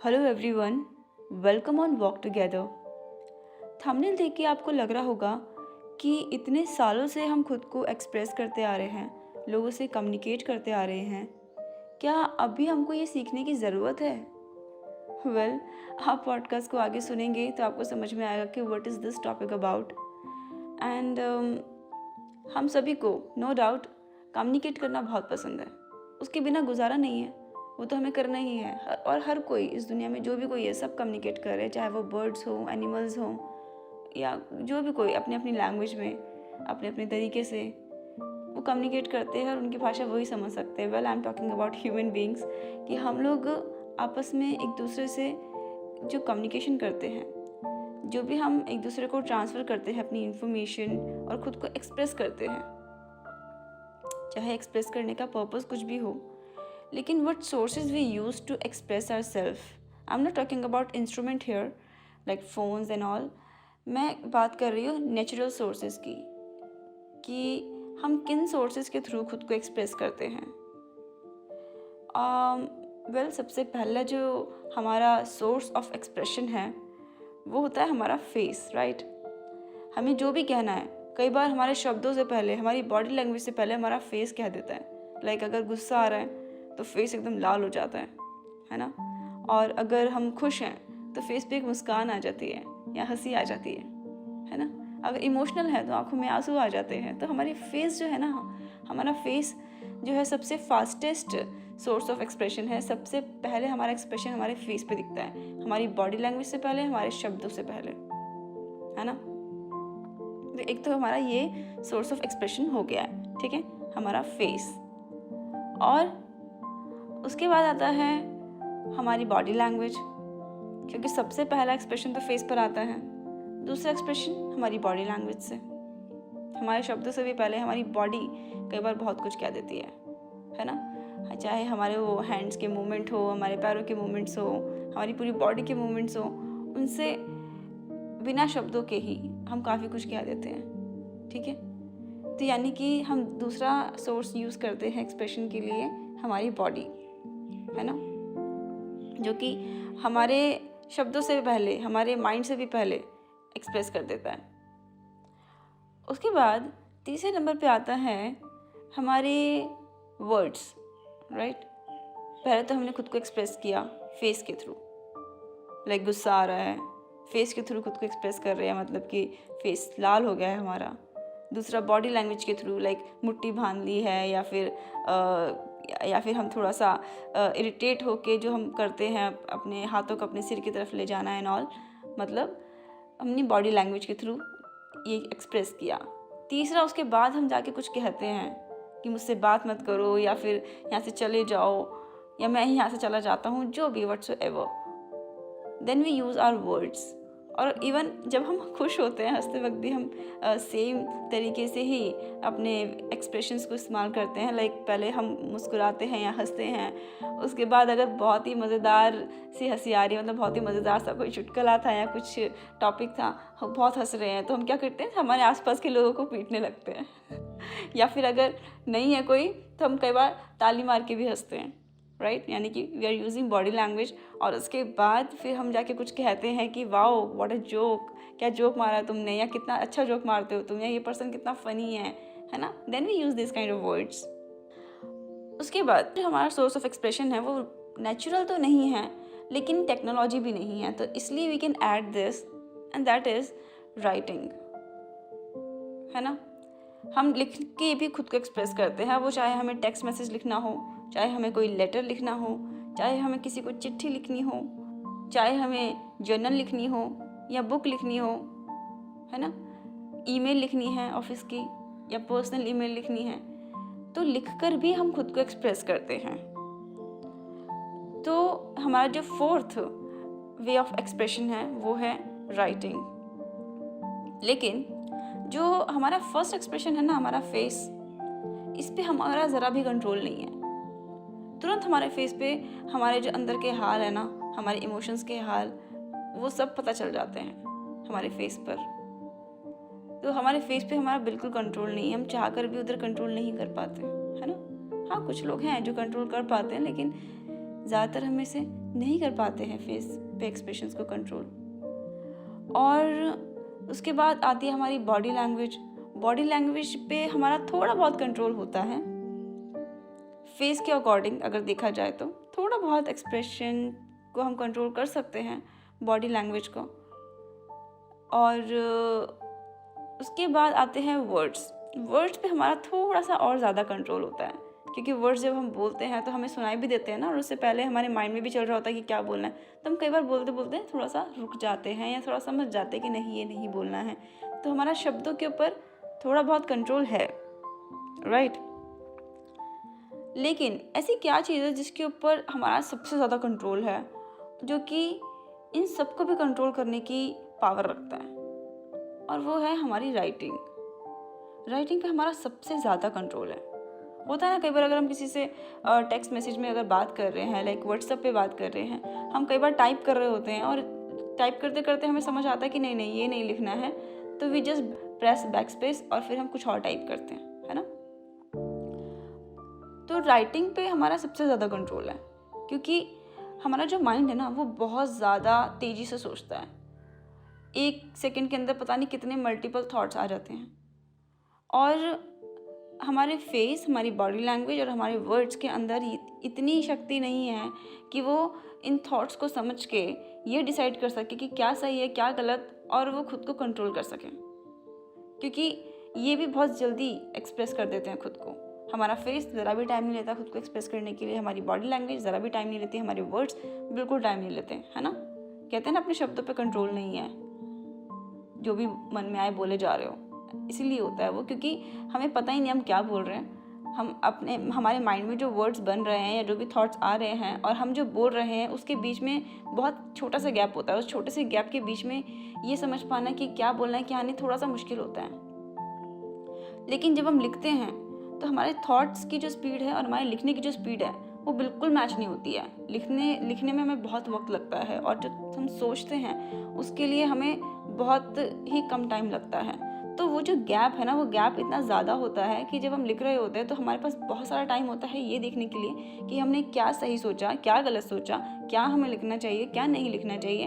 Hello everyone, welcome on walk together. Thumbnail देख के आपको लग रहा होगा कि इतने सालों से हम खुद को एक्सप्रेस करते आ रहे हैं, लोगों से कम्युनिकेट करते आ रहे हैं। क्या अभी हमको ये सीखने की ज़रूरत है? वेल, आप पॉडकास्ट को आगे सुनेंगे तो आपको समझ में आएगा कि what is this topic about. And हम सभी को नो डाउट कम्युनिकेट करना बहुत पसंद है। उसके बिना गुजारा नहीं है, वो तो हमें करना ही है। और हर कोई इस दुनिया में जो भी कोई है सब कम्युनिकेट कर रहे हैं, चाहे वो बर्ड्स हो, एनिमल्स हो, या जो भी कोई अपनी अपनी लैंग्वेज में अपने अपने तरीके से वो कम्युनिकेट करते हैं और उनकी भाषा वही समझ सकते हैं। Well, I am talking about human beings, कि हम लोग आपस में एक दूसरे से जो कम्युनिकेशन करते हैं, जो भी हम एक दूसरे को ट्रांसफ़र करते हैं अपनी इंफॉर्मेशन और ख़ुद को एक्सप्रेस करते हैं, चाहे एक्सप्रेस करने का पर्पस कुछ भी हो, लेकिन what sources we use to express ourselves. I'm not talking about instrument here like phones and all. मैं बात कर रही हूँ नेचुरल सोर्सेज की, कि हम किन सोर्सेज के थ्रू खुद को एक्सप्रेस करते हैं। वेल, सबसे पहला जो हमारा सोर्स ऑफ एक्सप्रेशन है वो होता है हमारा फेस, राइट। हमें जो भी कहना है, कई बार हमारे शब्दों से पहले, हमारी बॉडी लैंग्वेज से पहले हमारा फेस कह देता है। लाइक अगर गुस्सा आ रहा है तो फेस एकदम लाल हो जाता है ना। और अगर हम खुश हैं तो फेस पे एक मुस्कान आ जाती है या हंसी आ जाती है ना। अगर इमोशनल है तो आंखों में आंसू आ जाते हैं। तो हमारी फेस जो है ना, हमारा फेस जो है सबसे फास्टेस्ट सोर्स ऑफ एक्सप्रेशन है। सबसे पहले हमारा एक्सप्रेशन हमारे फेस पे दिखता है, हमारी बॉडी लैंग्वेज से पहले, हमारे शब्दों से पहले, है ना। तो एक तो हमारा ये सोर्स ऑफ एक्सप्रेशन हो गया है, ठीक है, हमारा फेस। और उसके बाद आता है हमारी बॉडी लैंग्वेज, क्योंकि सबसे पहला एक्सप्रेशन तो फेस पर आता है। दूसरा एक्सप्रेशन हमारी बॉडी लैंग्वेज से, हमारे शब्दों से भी पहले हमारी बॉडी कई बार बहुत कुछ कह देती है ना। चाहे हमारे वो हैंड्स के मूवमेंट हो, हमारे पैरों के मूवमेंट्स हो, हमारी पूरी बॉडी के मूवमेंट्स हो, उनसे बिना शब्दों के ही हम काफ़ी कुछ कह देते हैं, ठीक है। तो यानी कि हम दूसरा सोर्स यूज़ करते हैं एक्सप्रेशन के लिए, हमारी बॉडी, है ना, जो कि हमारे शब्दों से भी पहले, हमारे माइंड से भी पहले एक्सप्रेस कर देता है। उसके बाद तीसरे नंबर पे आता है हमारे वर्ड्स, राइट। पहले तो हमने खुद को एक्सप्रेस किया फेस के थ्रू, लाइक गुस्सा आ रहा है, फेस के थ्रू खुद को एक्सप्रेस कर रहे हैं, मतलब कि फेस लाल हो गया है हमारा। दूसरा बॉडी लैंग्वेज के थ्रू, लाइक मुट्ठी बांध ली है, या फिर हम थोड़ा सा इरिटेट होके जो हम करते हैं, अपने हाथों को अपने सिर की तरफ ले जाना एंड ऑल, मतलब हमने बॉडी लैंग्वेज के थ्रू ये एक्सप्रेस किया। तीसरा, उसके बाद हम जाके कुछ कहते हैं कि मुझसे बात मत करो, या फिर यहाँ से चले जाओ, या मैं ही यहाँ से चला जाता हूँ, जो भी whatsoever. Then we use our words. और इवन जब हम खुश होते हैं, हंसते वक्त भी हम सेम तरीके से ही अपने एक्सप्रेशंस को इस्तेमाल करते हैं। लाइक पहले हम मुस्कुराते हैं या हंसते हैं, उसके बाद अगर बहुत ही मज़ेदार सी हंसी आ रही है, मतलब बहुत ही मज़ेदार सा कोई चुटकुला था या कुछ टॉपिक था, हम बहुत हंस रहे हैं, तो हम क्या करते हैं, हमारे आसपास के लोगों को पीटने लगते हैं या फिर अगर नहीं है कोई तो हम कई बार ताली मार के भी हंसते हैं, राइट। यानी कि we are using body language. और उसके बाद फिर हम जाके कुछ कहते हैं कि वाओ व्हाट अ जोक, क्या जोक मारा तुमने, या कितना अच्छा जोक मारते हो तुम, या ये पर्सन कितना फ़नी है ना। Then we use this kind of words. उसके बाद जो हमारा सोर्स ऑफ एक्सप्रेशन है वो नेचुरल तो नहीं है, लेकिन टेक्नोलॉजी भी नहीं है, तो इसलिए we can add this, and that is writing, है ना। हम लिख के भी खुद को एक्सप्रेस करते हैं, वो चाहे हमें टेक्स्ट मैसेज लिखना हो, चाहे हमें कोई लेटर लिखना हो, चाहे हमें किसी को चिट्ठी लिखनी हो, चाहे हमें जर्नल लिखनी हो या बुक लिखनी हो, है ना, ईमेल लिखनी है ऑफिस की या पर्सनल ईमेल लिखनी है, तो लिखकर भी हम खुद को एक्सप्रेस करते हैं। तो हमारा जो फोर्थ वे ऑफ एक्सप्रेशन है वो है राइटिंग। लेकिन जो हमारा फर्स्ट एक्सप्रेशन है ना, हमारा फेस, इस पे हमारा ज़रा भी कंट्रोल नहीं है। तुरंत हमारे फेस पे हमारे जो अंदर के हाल है ना, हमारे इमोशंस के हाल, वो सब पता चल जाते हैं हमारे फेस पर। तो हमारे फेस पे हमारा बिल्कुल कंट्रोल नहीं है, हम चाह कर भी उधर कंट्रोल नहीं कर पाते, है ना। हाँ, कुछ लोग हैं जो कंट्रोल कर पाते हैं, लेकिन ज़्यादातर हम इसे नहीं कर पाते हैं फेस पे एक्सप्रेशंस को कंट्रोल। और उसके बाद आती है हमारी बॉडी लैंग्वेज। बॉडी लैंग्वेज पे हमारा थोड़ा बहुत कंट्रोल होता है फेस के अकॉर्डिंग, अगर देखा जाए तो थोड़ा बहुत एक्सप्रेशन को हम कंट्रोल कर सकते हैं बॉडी लैंग्वेज को। और उसके बाद आते हैं वर्ड्स। वर्ड्स पे हमारा थोड़ा सा और ज़्यादा कंट्रोल होता है, क्योंकि वर्ड्स जब हम बोलते हैं तो हमें सुनाई भी देते हैं ना, और उससे पहले हमारे माइंड में भी चल रहा होता है कि क्या बोलना है। तो हम कई बार बोलते बोलते थोड़ा सा रुक जाते हैं या थोड़ा समझ जाते हैं कि नहीं, ये नहीं बोलना है। तो हमारा शब्दों के ऊपर थोड़ा बहुत कंट्रोल है, राइट। लेकिन ऐसी क्या चीज़ है जिसके ऊपर हमारा सबसे ज़्यादा कंट्रोल है, जो कि इन सबको भी कंट्रोल करने की पावर रखता है, और वो है हमारी राइटिंग। राइटिंग पे हमारा सबसे ज़्यादा कंट्रोल है। होता है ना, कई बार अगर हम किसी से टेक्स्ट मैसेज में अगर बात कर रहे हैं, लाइक व्हाट्सएप पे बात कर रहे हैं, हम कई बार टाइप कर रहे होते हैं और टाइप करते करते हमें समझ आता है कि नहीं नहीं, ये नहीं लिखना है, तो we just press backspace और फिर हम कुछ और टाइप करते हैं, है ना। तो राइटिंग पे हमारा सबसे ज़्यादा कंट्रोल है, क्योंकि हमारा जो माइंड है ना, वो बहुत ज़्यादा तेज़ी से सोचता है। 1 सेकंड के अंदर पता नहीं कितने मल्टीपल थॉट्स आ जाते हैं, और हमारे फेस, हमारी बॉडी लैंग्वेज और हमारे वर्ड्स के अंदर इतनी शक्ति नहीं है कि वो इन थॉट्स को समझ के ये डिसाइड कर सके कि क्या सही है क्या गलत, और वो खुद को कंट्रोल कर सकें, क्योंकि ये भी बहुत जल्दी एक्सप्रेस कर देते हैं खुद को। हमारा फेस ज़रा भी टाइम नहीं लेता खुद को एक्सप्रेस करने के लिए, हमारी बॉडी लैंग्वेज ज़रा भी टाइम नहीं लेती, हमारे वर्ड्स बिल्कुल टाइम नहीं लेते, है ना। कहते हैं ना, अपने शब्दों पे कंट्रोल नहीं है, जो भी मन में आए बोले जा रहे हो। इसीलिए होता है वो, क्योंकि हमें पता ही नहीं हम क्या बोल रहे हैं। हमारे माइंड में जो वर्ड्स बन रहे हैं या जो भी थॉट्स आ रहे हैं और हम जो बोल रहे हैं, उसके बीच में बहुत छोटा सा गैप होता है। उस छोटे से गैप के बीच में ये समझ पाना कि क्या बोलना है क्या नहीं, थोड़ा सा मुश्किल होता है। लेकिन जब हम लिखते हैं तो हमारे थॉट्स की जो स्पीड है और हमारे लिखने की जो स्पीड है वो बिल्कुल मैच नहीं होती है। लिखने में हमें बहुत वक्त लगता है, और जो हम सोचते हैं उसके लिए हमें बहुत ही कम टाइम लगता है। तो वो जो गैप है ना, वो गैप इतना ज़्यादा होता है कि जब हम लिख रहे होते हैं तो हमारे पास बहुत सारा टाइम होता है ये देखने के लिए कि हमने क्या सही सोचा, क्या गलत सोचा, क्या हमें लिखना चाहिए, क्या नहीं लिखना चाहिए,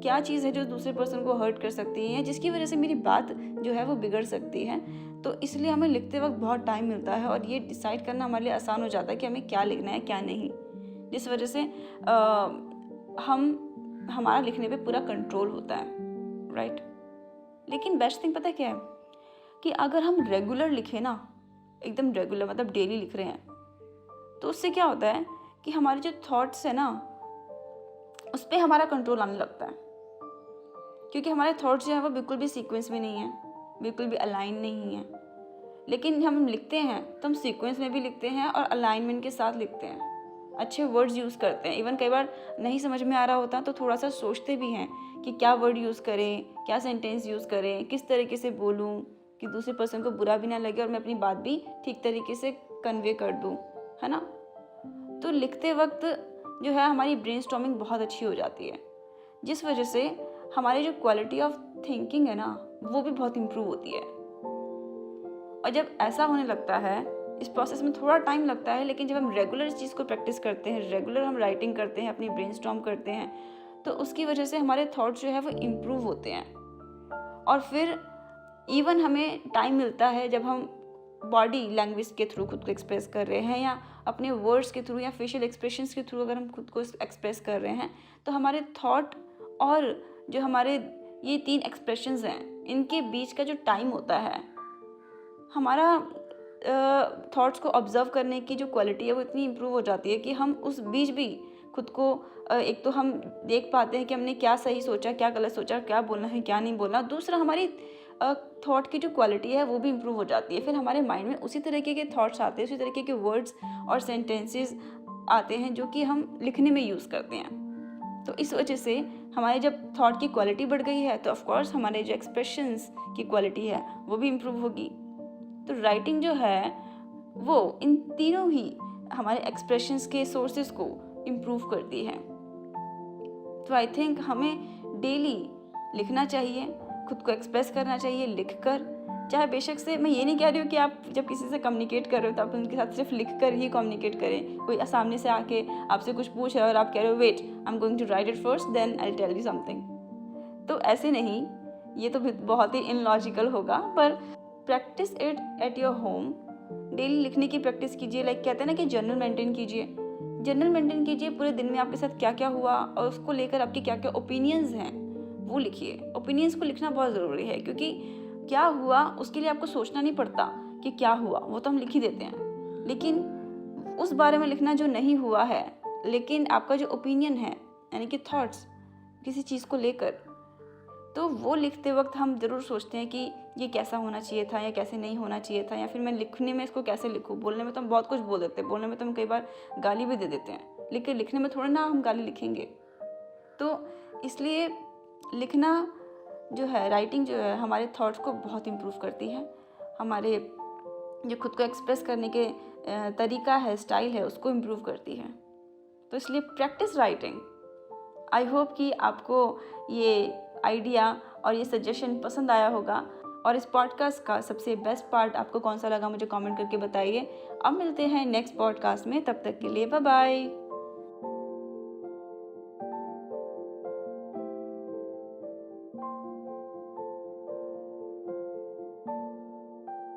क्या चीज़ है जो दूसरे पर्सन को हर्ट कर सकती है या जिसकी वजह से मेरी बात जो है वो बिगड़ सकती है। तो इसलिए हमें लिखते वक्त बहुत टाइम मिलता है, और ये डिसाइड करना हमारे लिए आसान हो जाता है कि हमें क्या लिखना है क्या नहीं, जिस वजह से हमारा लिखने पे पूरा कंट्रोल होता है, राइट। लेकिन बेस्ट थिंग पता है क्या है, कि अगर हम रेगुलर लिखें ना, एकदम रेगुलर मतलब डेली लिख रहे हैं, तो उससे क्या होता है कि हमारे जो थॉट्स है ना, उस पर हमारा कंट्रोल आने लगता है। क्योंकि हमारे थॉट्स जो है वो बिल्कुल भी सीक्वेंस में नहीं है, बिल्कुल भी अलाइन नहीं है। लेकिन हम लिखते हैं तो हम सीक्वेंस में भी लिखते हैं और अलाइनमेंट के साथ लिखते हैं, अच्छे वर्ड्स यूज़ करते हैं। इवन कई बार नहीं समझ में आ रहा होता तो थोड़ा सा सोचते भी हैं कि क्या वर्ड यूज़ करें, क्या सेंटेंस यूज़ करें, किस तरीके से बोलूं कि दूसरे पर्सन को बुरा भी ना लगे और मैं अपनी बात भी ठीक तरीके से कन्वे कर दूं, है ना। तो लिखते वक्त जो है हमारी ब्रेनस्टॉर्मिंग बहुत अच्छी हो जाती है, जिस वजह से हमारी जो क्वालिटी ऑफ थिंकिंग है ना, वो भी बहुत इम्प्रूव होती है। और जब ऐसा होने लगता है, इस प्रोसेस में थोड़ा टाइम लगता है, लेकिन जब हम रेगुलर इस चीज़ को प्रैक्टिस करते हैं, रेगुलर हम राइटिंग करते हैं, अपनी ब्रेनस्टॉर्म करते हैं, तो उसकी वजह से हमारे थॉट्स जो है वो इम्प्रूव होते हैं। और फिर इवन हमें टाइम मिलता है जब हम बॉडी लैंग्वेज के थ्रू खुद को एक्सप्रेस कर रहे हैं, या अपने वर्ड्स के थ्रू या फेशियल एक्सप्रेशंस के थ्रू अगर हम खुद को एक्सप्रेस कर रहे हैं, तो हमारे थॉट और जो हमारे ये 3 एक्सप्रेशंस हैं, इनके बीच का जो टाइम होता है, हमारा थॉट्स को ऑब्जर्व करने की जो क्वालिटी है वो इतनी इम्प्रूव हो जाती है कि हम उस बीच भी खुद को एक तो हम देख पाते हैं कि हमने क्या सही सोचा, क्या गलत सोचा, क्या बोलना है क्या नहीं बोलना। दूसरा, हमारी थॉट की जो क्वालिटी है वो भी इम्प्रूव हो जाती है। फिर हमारे माइंड में उसी तरीके के थॉट्स आते हैं, उसी तरीके के वर्ड्स और सेंटेंसेस आते हैं जो कि हम लिखने में यूज़ करते हैं। तो इस वजह से हमारी जब थॉट की क्वालिटी बढ़ गई है तो ऑफकोर्स हमारे जो एक्सप्रेशंस की क्वालिटी है वो भी इम्प्रूव होगी। तो राइटिंग जो है वो इन तीनों ही हमारे एक्सप्रेशंस के सोर्सेज को इम्प्रूव करती है। तो आई थिंक हमें डेली लिखना चाहिए, खुद को एक्सप्रेस करना चाहिए लिखकर, चाहे बेशक से मैं ये नहीं कह रही हूँ कि आप जब किसी से कम्युनिकेट कर रहे हो तो आप उनके साथ सिर्फ लिख कर ही कम्युनिकेट करें। कोई सामने से आके आपसे कुछ पूछ रहा है और आप कह रहे हो wait I am going to write it first then I tell you something, तो ऐसे नहीं, ये तो बहुत ही इनलॉजिकल होगा। पर practice it at your home. Daily लिखने की प्रैक्टिस कीजिए। लाइक कहते हैं ना कि जर्नल मेंटेन कीजिए। जर्नल मेंटेन कीजिए, पूरे दिन में आपके साथ क्या क्या हुआ और उसको लेकर आपके क्या क्या ओपिनियंस हैं वो लिखिए। ओपिनियंस को लिखना बहुत ज़रूरी है, क्योंकि क्या हुआ उसके लिए आपको सोचना नहीं पड़ता कि क्या हुआ, वो तो हम लिख ही देते हैं। लेकिन उस बारे में लिखना जो नहीं हुआ है, लेकिन आपका जो ओपिनियन है यानी कि थॉट्स किसी चीज़ को लेकर, तो वो लिखते वक्त हम ज़रूर सोचते हैं कि ये कैसा होना चाहिए था या कैसे नहीं होना चाहिए था, या फिर मैं लिखने में इसको कैसे लिखूँ। बोलने में तो हम बहुत कुछ बोल देते हैं, बोलने में तो हम कई बार गाली भी दे देते हैं, लेकिन लिखने में थोड़ा ना हम गाली लिखेंगे। तो इसलिए लिखना जो है, राइटिंग जो है, हमारे थॉट्स को बहुत इम्प्रूव करती है। हमारे जो खुद को एक्सप्रेस करने के तरीका है, स्टाइल है, उसको इम्प्रूव करती है। तो इसलिए प्रैक्टिस राइटिंग। आई होप कि आपको ये आइडिया और ये सजेशन पसंद आया होगा। और इस पॉडकास्ट का सबसे बेस्ट पार्ट आपको कौन सा लगा मुझे कमेंट करके बताइए। अब मिलते हैं नेक्स्ट पॉडकास्ट में, तब तक के लिए बाय बाय।